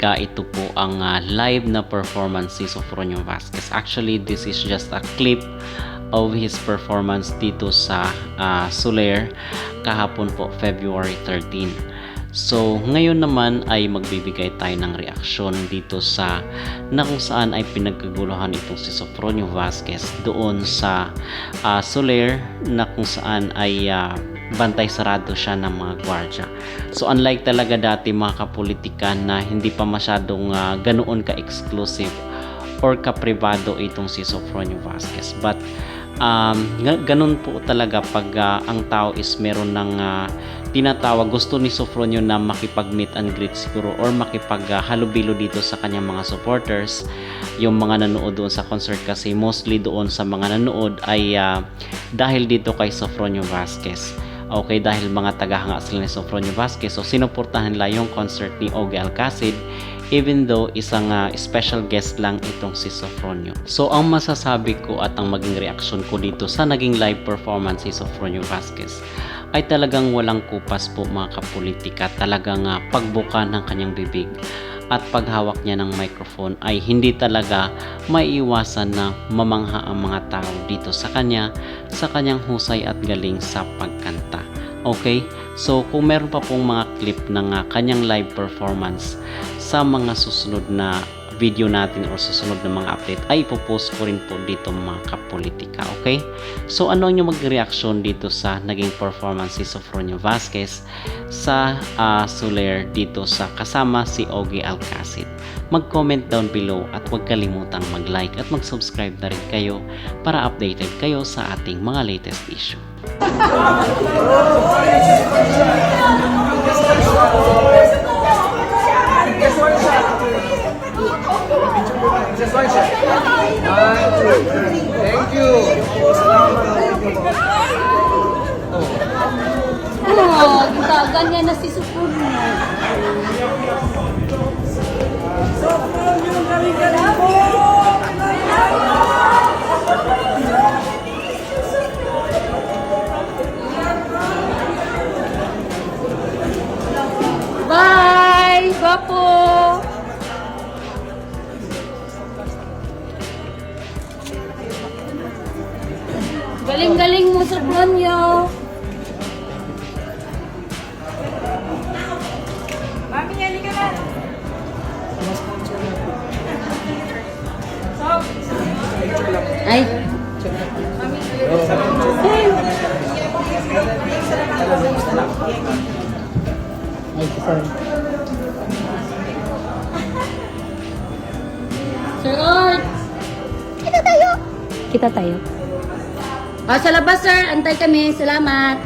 kapolitika, ito po ang live na performance si Sofronio Vasquez. Actually, this is just a clip of his performance dito sa Soler kahapon po, February 13. So, ngayon naman ay magbibigay tayo ng reaksyon dito sa na kung saan ay pinagkaguluhan itong si Sofronio Vasquez doon sa Soler na kung saan ay bantay sarado siya ng mga gwardya. So unlike talaga dati mga kapolitika na hindi pa masyadong ganoon ka-exclusive or ka-privado itong si Sofronio Vasquez. But ganun po talaga pag ang tao is meron ng tinatawag, gusto ni Sofronio na makipag-meet and greet siguro or makipag-halubilo dito sa kanyang mga supporters, yung mga nanood doon sa concert, kasi mostly doon sa mga nanood ay dahil dito kay Sofronio Vasquez. Okay, dahil mga tagahanga sila ni Sofronio Vasquez, so sinuportahan nila yung concert ni Ogie Alcacid, even though isang special guest lang itong si Sofronio. So ang masasabi ko at ang maging reaction ko dito sa naging live performance si Sofronio Vasquez ay talagang walang kupas po mga kapolitika. Talagang pagbuka ng kanyang bibig at paghawak niya ng microphone ay hindi talaga maiiwasan na mamangha ang mga tao dito sa kanya, sa kanyang husay at galing sa pagkanta. Okay? So kung meron pa pong mga clip ng kanyang live performance sa mga susunod na video natin o susunod na mga update ay ipopost ko rin po dito mga kapolitika. Okay? So ano ang inyong mag-reaction dito sa naging performance si Sofronio Vasquez sa Soler dito sa kasama si Ogie Alcacid? Mag-comment down below at huwag kalimutang mag-like at mag-subscribe na rin kayo para updated kayo sa ating mga latest issue. Just one shot. 1, 2, 3. Thank you. Ganyan na si Sofronio. Bye! Bapo! Galing-galing mo, Sofronio. Mami, hali ka na. Ay. Sir Art! Kita tayo. Kita tayo. Sa labas, sir. Antay kami. Salamat.